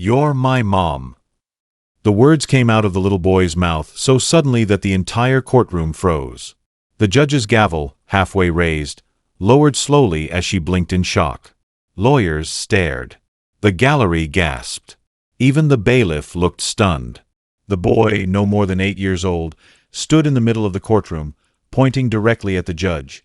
"You're my mom." The words came out of the little boy's mouth so suddenly that the entire courtroom froze. The judge's gavel, halfway raised, lowered slowly as she blinked in shock. Lawyers stared. The gallery gasped. Even the bailiff looked stunned. The boy, no more than 8 years old, stood in the middle of the courtroom, pointing directly at the judge,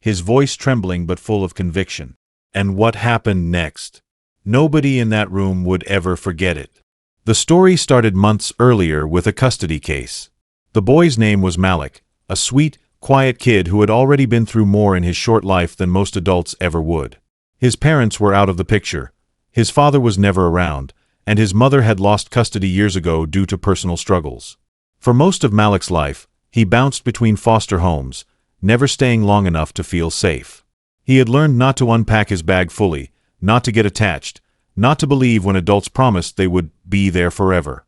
his voice trembling but full of conviction. And what happened next? Nobody in that room would ever forget it. The story started months earlier with a custody case. The boy's name was Malik, a sweet, quiet kid who had already been through more in his short life than most adults ever would. His parents were out of the picture. His father was never around, and his mother had lost custody years ago due to personal struggles. For most of Malik's life, he bounced between foster homes, never staying long enough to feel safe. He had learned not to unpack his bag fully, not to get attached, not to believe when adults promised they would be there forever.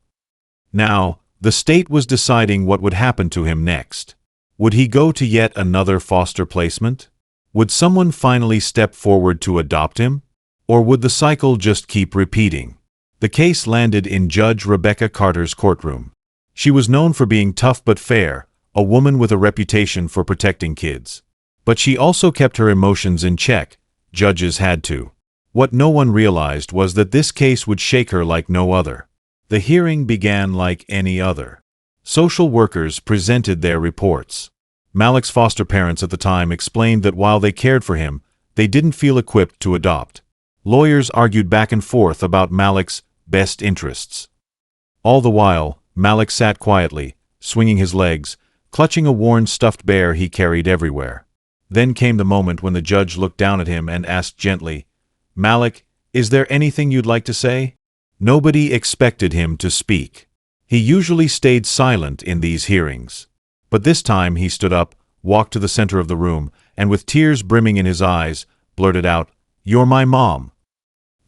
Now, the state was deciding what would happen to him next. Would he go to yet another foster placement? Would someone finally step forward to adopt him? Or would the cycle just keep repeating? The case landed in Judge Rebecca Carter's courtroom. She was known for being tough but fair, a woman with a reputation for protecting kids. But she also kept her emotions in check. Judges had to. What no one realized was that this case would shake her like no other. The hearing began like any other. Social workers presented their reports. Malik's foster parents at the time explained that while they cared for him, they didn't feel equipped to adopt. Lawyers argued back and forth about Malik's best interests. All the while, Malik sat quietly, swinging his legs, clutching a worn stuffed bear he carried everywhere. Then came the moment when the judge looked down at him and asked gently, "Malik, is there anything you'd like to say?" Nobody expected him to speak. He usually stayed silent in these hearings. But this time he stood up, walked to the center of the room, and with tears brimming in his eyes, blurted out, "You're my mom."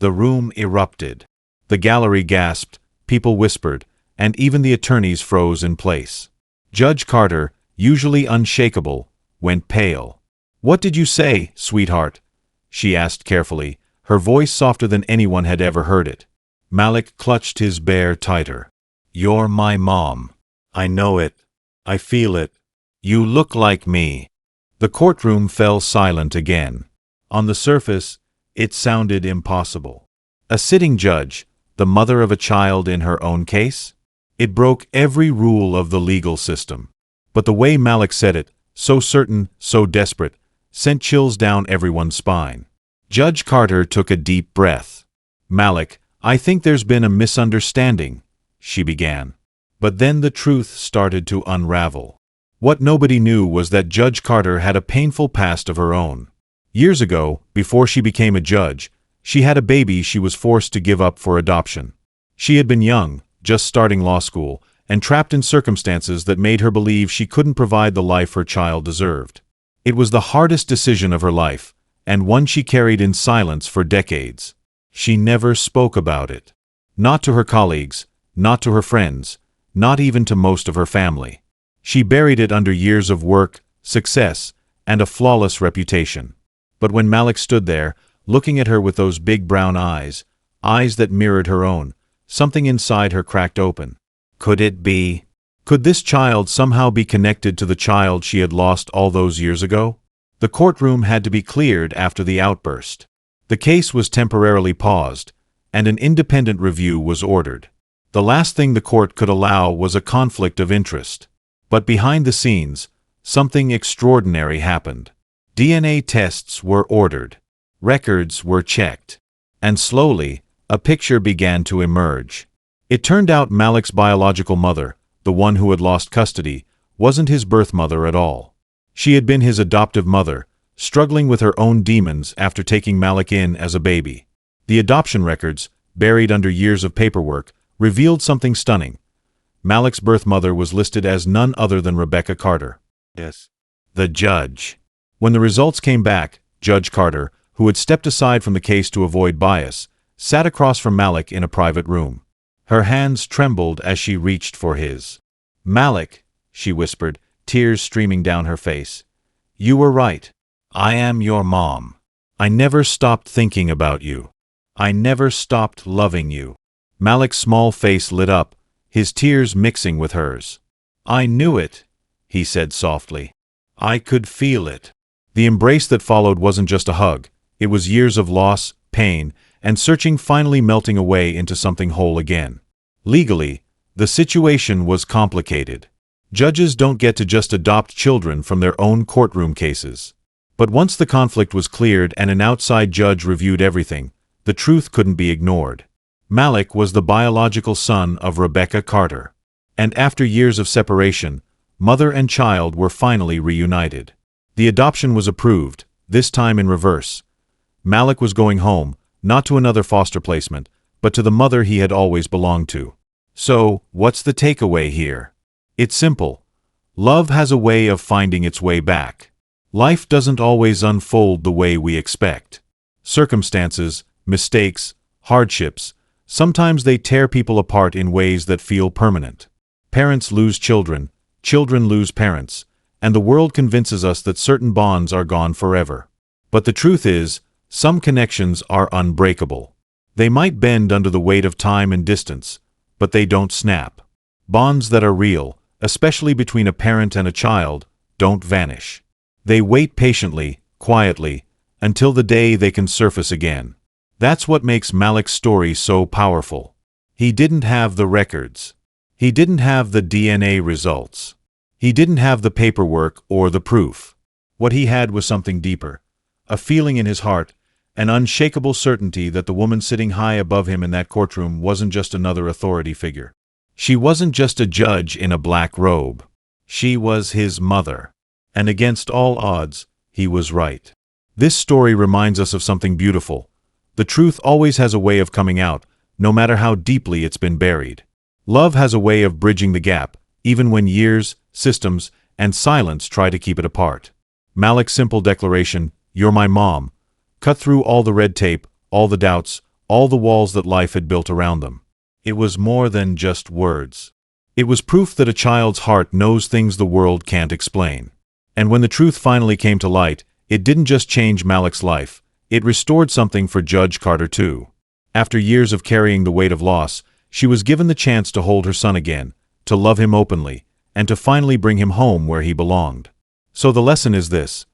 The room erupted. The gallery gasped, people whispered, and even the attorneys froze in place. Judge Carter, usually unshakable, went pale. "What did you say, sweetheart?" she asked carefully, her voice softer than anyone had ever heard it. Malik clutched his bear tighter. "You're my mom. I know it. I feel it. You look like me." The courtroom fell silent again. On the surface, it sounded impossible. A sitting judge, the mother of a child in her own case? It broke every rule of the legal system. But the way Malik said it, so certain, so desperate, sent chills down everyone's spine. Judge Carter took a deep breath. "Malik, I think there's been a misunderstanding," she began. But then the truth started to unravel. What nobody knew was that Judge Carter had a painful past of her own. Years ago, before she became a judge, she had a baby she was forced to give up for adoption. She had been young, just starting law school, and trapped in circumstances that made her believe she couldn't provide the life her child deserved. It was the hardest decision of her life, and one she carried in silence for decades. She never spoke about it. Not to her colleagues, not to her friends, not even to most of her family. She buried it under years of work, success, and a flawless reputation. But when Malik stood there, looking at her with those big brown eyes, eyes that mirrored her own, something inside her cracked open. Could it be? Could this child somehow be connected to the child she had lost all those years ago? The courtroom had to be cleared after the outburst. The case was temporarily paused, and an independent review was ordered. The last thing the court could allow was a conflict of interest. But behind the scenes, something extraordinary happened. DNA tests were ordered. Records were checked. And slowly, a picture began to emerge. It turned out Malik's biological mother, the one who had lost custody, wasn't his birth mother at all. She had been his adoptive mother, struggling with her own demons after taking Malik in as a baby. The adoption records, buried under years of paperwork, revealed something stunning. Malik's birth mother was listed as none other than Rebecca Carter. Yes. The judge. When the results came back, Judge Carter, who had stepped aside from the case to avoid bias, sat across from Malik in a private room. Her hands trembled as she reached for his. "Malik," she whispered, tears streaming down her face. "You were right. I am your mom. I never stopped thinking about you. I never stopped loving you." Malik's small face lit up, his tears mixing with hers. "I knew it," he said softly. "I could feel it." The embrace that followed wasn't just a hug. It was years of loss, pain, and searching finally melting away into something whole again. Legally, the situation was complicated. Judges don't get to just adopt children from their own courtroom cases. But once the conflict was cleared and an outside judge reviewed everything, the truth couldn't be ignored. Malik was the biological son of Rebecca Carter. And after years of separation, mother and child were finally reunited. The adoption was approved, this time in reverse. Malik was going home, not to another foster placement, but to the mother he had always belonged to. So, what's the takeaway here? It's simple. Love has a way of finding its way back. Life doesn't always unfold the way we expect. Circumstances, mistakes, hardships, sometimes they tear people apart in ways that feel permanent. Parents lose children, children lose parents, and the world convinces us that certain bonds are gone forever. But the truth is, some connections are unbreakable. They might bend under the weight of time and distance, but they don't snap. Bonds that are real, especially between a parent and a child, don't vanish. They wait patiently, quietly, until the day they can surface again. That's what makes Malik's story so powerful. He didn't have the records. He didn't have the DNA results. He didn't have the paperwork or the proof. What he had was something deeper, a feeling in his heart, an unshakable certainty that the woman sitting high above him in that courtroom wasn't just another authority figure. She wasn't just a judge in a black robe. She was his mother. And against all odds, he was right. This story reminds us of something beautiful. The truth always has a way of coming out, no matter how deeply it's been buried. Love has a way of bridging the gap, even when years, systems, and silence try to keep it apart. Malik's simple declaration, "You're my mom," cut through all the red tape, all the doubts, all the walls that life had built around them. It was more than just words. It was proof that a child's heart knows things the world can't explain. And when the truth finally came to light, it didn't just change Malik's life, it restored something for Judge Carter too. After years of carrying the weight of loss, she was given the chance to hold her son again, to love him openly, and to finally bring him home where he belonged. So the lesson is this: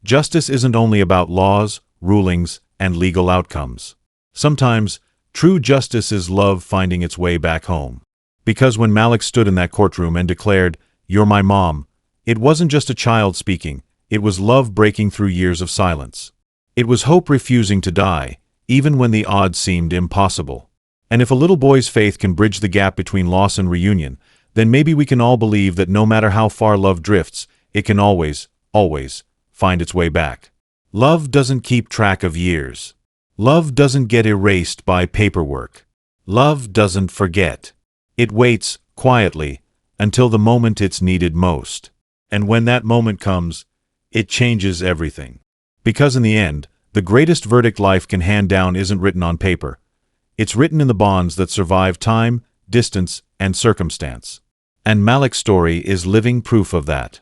justice isn't only about laws, rulings, and legal outcomes. Sometimes, true justice is love finding its way back home. Because when Malik stood in that courtroom and declared, "You're my mom," it wasn't just a child speaking, it was love breaking through years of silence. It was hope refusing to die, even when the odds seemed impossible. And if a little boy's faith can bridge the gap between loss and reunion, then maybe we can all believe that no matter how far love drifts, it can always, always find its way back. Love doesn't keep track of years. Love doesn't get erased by paperwork. Love doesn't forget. It waits, quietly, until the moment it's needed most. And when that moment comes, it changes everything. Because in the end, the greatest verdict life can hand down isn't written on paper. It's written in the bonds that survive time, distance, and circumstance. And Malik's story is living proof of that.